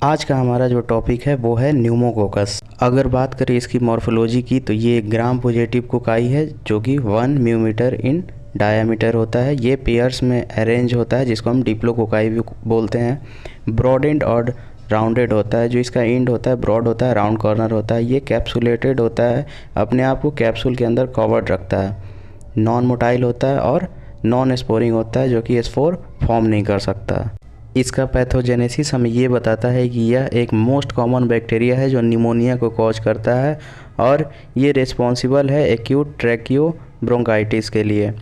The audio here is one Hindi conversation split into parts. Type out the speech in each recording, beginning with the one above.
आज का हमारा जो टॉपिक है वो है न्यूमोकोकस। अगर बात करें इसकी मॉर्फोलॉजी की तो ये ग्राम पॉजिटिव कोकाई है जो कि 1 म्यूमीटर इन डायामीटर होता है। ये पेयर्स में अरेंज होता है जिसको हम डिप्लोकोकाई भी बोलते हैं। ब्रॉड एंड और राउंडेड होता है, जो इसका एंड होता है ब्रॉड होता है, राउंड कॉर्नर होता है। ये कैप्सुलेटेड होता है, अपने आप को कैप्सूल के अंदर कवर्ड रखता है। नॉन मोटाइल होता है और नॉन स्पोरिंग होता है, जो कि स्पोर फॉर्म नहीं कर सकता। इसका पैथोजेनेसिस हमें ये बताता है कि यह एक मोस्ट कॉमन बैक्टीरिया है जो निमोनिया को कॉज करता है और ये रिस्पॉन्सिबल है एक्यूट ट्रैकियो ब्रोंकाइटिस के लिए।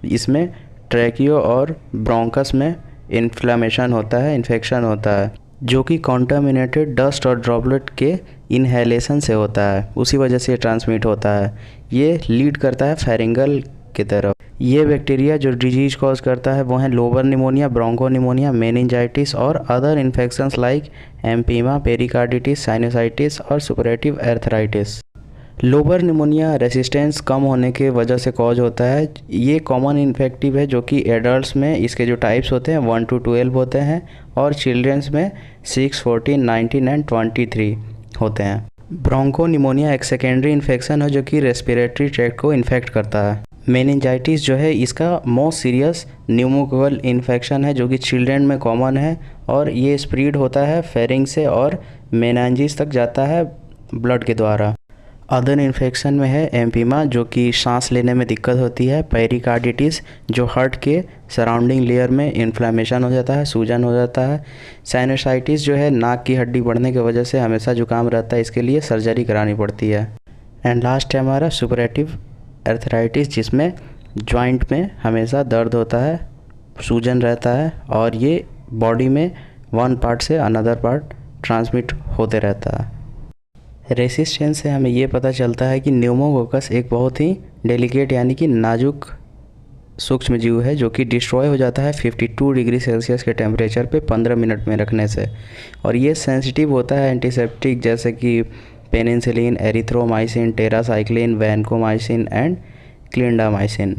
इसमें ट्रैकियो और ब्रोंकस में इन्फ्लेमेशन होता है, इन्फेक्शन होता है, जो कि कॉन्टामिनेटेड डस्ट और ड्रॉपलेट के इनहेलेशन से होता है, उसी वजह से ट्रांसमिट होता है। ये लीड करता है फेरिंगल की तरफ। ये बैक्टीरिया जो डिजीज कॉज करता है वो है lobar pneumonia, broncho pneumonia, meningitis और other infections like empyema, pericarditis, sinusitis और suppurative arthritis. Lobar pneumonia resistance कम होने के वजह से कॉज होता है। ये कॉमन इन्फेक्टिव है जो कि एडल्ट्स में इसके जो टाइप्स होते हैं 1 to 12 होते हैं और चिल्ड्रंस में 6, 14, 19 एंड 23 होते हैं। ब्रोंको निमोनिया एक सेकेंडरी इन्फेक्शन है जो कि रेस्पिरेटरी ट्रैक्ट को इन्फेक्ट करता है। मेनिंजाइटिस जो है इसका मोस्ट सीरियस न्यूमोकोकल इन्फेक्शन है जो कि चिल्ड्रन में कॉमन है और ये स्प्रेड होता है फेरिंग से और मेनांजिस तक जाता है ब्लड के द्वारा। अदर इन्फेक्शन में है एम्पीमा जो कि सांस लेने में दिक्कत होती है, पेरिकार्डिटिस जो हार्ट के सराउंडिंग लेयर में इन्फ्लेमेशन हो जाता है, सूजन हो जाता है। साइनोसाइटिस जो है नाक की हड्डी बढ़ने की वजह से हमेशा जुकाम रहता है, इसके लिए सर्जरी करानी पड़ती है। एंड लास्ट है हमारा सुपरेटिव एर्थराइटिस, जिसमें जॉइंट में हमेशा दर्द होता है, सूजन रहता है और ये बॉडी में वन पार्ट से अनदर पार्ट ट्रांसमिट होते रहता है। रेसिस्टेंस से हमें ये पता चलता है कि न्यूमोकोकस एक बहुत ही डेलिकेट यानी कि नाजुक सूक्ष्म जीव है जो कि डिस्ट्रॉय हो जाता है 52 डिग्री सेल्सियस के टेम्परेचर पे 15 मिनट में रखने से। और ये सेंसिटिव होता है एंटीसेप्टिक जैसे कि penicillin, erythromycin, tetracycline, vancomycin and clindamycin.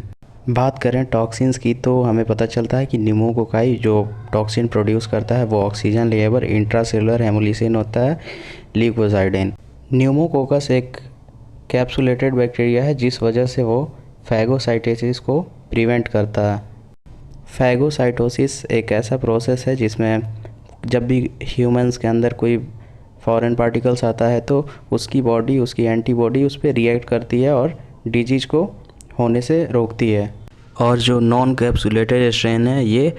बात करें टॉक्सिन्स की तो हमें पता चलता है कि न्यूमोकोकाई जो टॉक्सिन प्रोड्यूस करता है वो ऑक्सीजन लेवल, इंट्रासेलुलर हेमोलिसिन होता है, ल्यूकोसाइडिन। न्यूमोकोकस एक कैप्सुलेटेड बैक्टीरिया है जिस वजह से वो फैगोसाइटोसिस को प्रिवेंट करता है। फैगोसाइटोसिस एक ऐसा प्रोसेस है जिसमें जब भी ह्यूमंस के अंदर कोई फॉरेन पार्टिकल्स आता है तो उसकी बॉडी, उसकी एंटीबॉडी उस पर रिएक्ट करती है और डिजीज को होने से रोकती है। और जो नॉन कैप्सुलेटेड स्ट्रेन है ये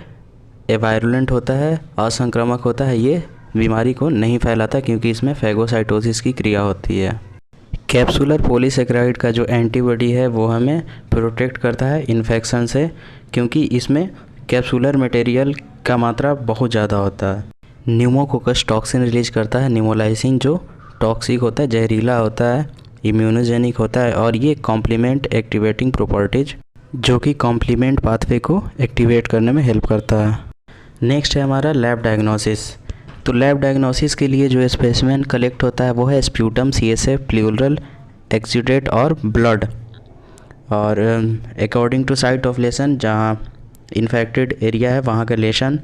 एवायरुलेंट होता है, असंक्रामक होता है, ये बीमारी को नहीं फैलाता क्योंकि इसमें फैगोसाइटोसिस की क्रिया होती है। कैप्सुलर पॉलीसेकेराइड का जो एंटीबॉडी है वो हमें प्रोटेक्ट करता है इन्फेक्शन से, क्योंकि इसमें कैप्सुलर मटेरियल का मात्रा बहुत ज़्यादा होता है। न्यूमोकोकस टॉक्सिन रिलीज करता है निमोलाइसिन जो टॉक्सिक होता है, जहरीला होता है, इम्यूनोजेनिक होता है और ये कॉम्प्लीमेंट एक्टिवेटिंग प्रॉपर्टीज जो कि कॉम्प्लीमेंट पाथवे को एक्टिवेट करने में हेल्प करता है। नेक्स्ट है हमारा लैब डायग्नोसिस। तो लैब डायग्नोसिस के लिए जो स्पेसिमेन कलेक्ट होता है वो है स्प्यूटम, CSF, प्लूरल, एक्सुडेट और ब्लड। और अकॉर्डिंग टू साइट ऑफ लेशन, जहाँ इन्फेक्टेड एरिया है वहाँ का लेशन।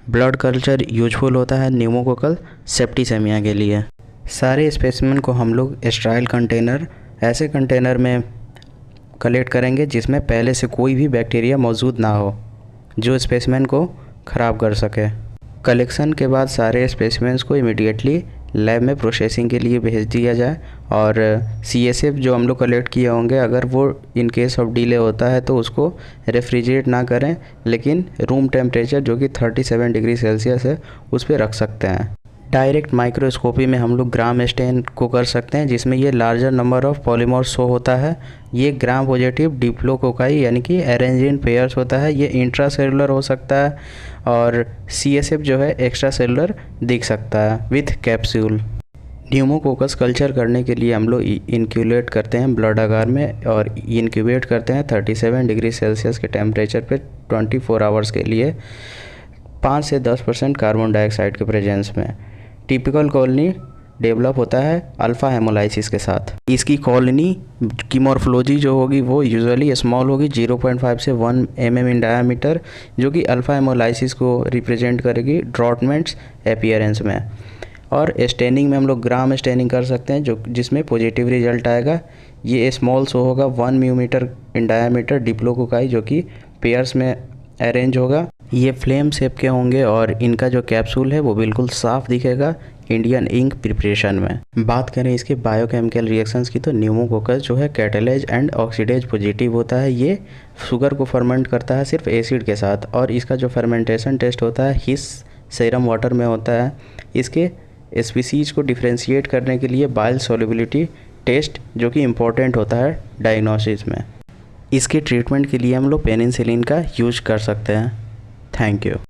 ब्लड कल्चर यूजफुल होता है न्यूमोकोकल सेप्टिसेमिया के लिए। सारे स्पेसिमेन को हम लोग स्टेराइल कंटेनर, ऐसे कंटेनर में कलेक्ट करेंगे जिसमें पहले से कोई भी बैक्टीरिया मौजूद ना हो जो स्पेसिमेन को ख़राब कर सके। कलेक्शन के बाद सारे स्पेसिमेंस को इमीडिएटली लैब में प्रोसेसिंग के लिए भेज दिया जाए और CSF जो हम लोग कलेक्ट किए होंगे अगर वो इन केस ऑफ डिले होता है तो उसको रेफ्रिजरेट ना करें, लेकिन रूम टेम्परेचर जो कि 37 डिग्री सेल्सियस है उस पर रख सकते हैं। डायरेक्ट माइक्रोस्कोपी में हम लोग ग्राम स्टेन को कर सकते हैं जिसमें ये larger number of polymer show होता है। ये ग्राम पॉजिटिव डिप्लोकोकाई यानी कि अरेंज इन पेयर्स होता है। ये इंट्रासेलुलर हो सकता है और CSF जो है एक्स्ट्रा सेलुलर दिख सकता है विथ कैप्सूल। न्यूमोकोकस कल्चर करने के लिए हम लोग इनक्यूलेट करते हैं ब्लड अगार में और इनक्यूबेट करते हैं 37 डिग्री सेल्सियस के टेम्परेचर पे 24 आवर्स के लिए 5 से 10% कार्बन डाइऑक्साइड के प्रेजेंस में। टिपिकल कॉलोनी डेवलप होता है अल्फ़ा हेमोलाइसिस के साथ। इसकी कॉलोनी की मॉर्फोलॉजी जो होगी वो यूजुअली स्मॉल होगी, 0.5 से 1 mm इन डायामीटर, जो कि अल्फ़ा हेमोलाइसिस को रिप्रेजेंट करेगी ड्रॉटमेंट्स अपीयरेंस में। और स्टेनिंग में हम लोग ग्राम स्टेनिंग कर सकते हैं जो जिसमें पॉजिटिव रिजल्ट आएगा। ये स्मॉल शो होगा 1 मिलीमीटर इन डायामीटर डिप्लोकोकाई जो कि पेयर्स में अरेंज होगा। ये फ्लेम शेप के होंगे और इनका जो कैप्सूल है वो बिल्कुल साफ दिखेगा इंडियन इंक प्रिपरेशन में। बात करें इसके बायोकेमिकल रिएक्शंस की तो न्यूमोकोकस जो है कैटालाइज एंड ऑक्सीडेज पॉजिटिव होता है। ये शुगर को फर्मेंट करता है सिर्फ एसिड के साथ और इसका जो फर्मेंटेशन टेस्ट होता है हिस सेरम वाटर में होता है। इसके स्पीसीज को डिफ्रेंशिएट करने के लिए बाइल सॉल्युबिलिटी टेस्ट जो कि इम्पोर्टेंट होता है डायग्नोसिस में। इसके ट्रीटमेंट के लिए हम लोग पेनिसिलिन का यूज कर सकते हैं। Thank you.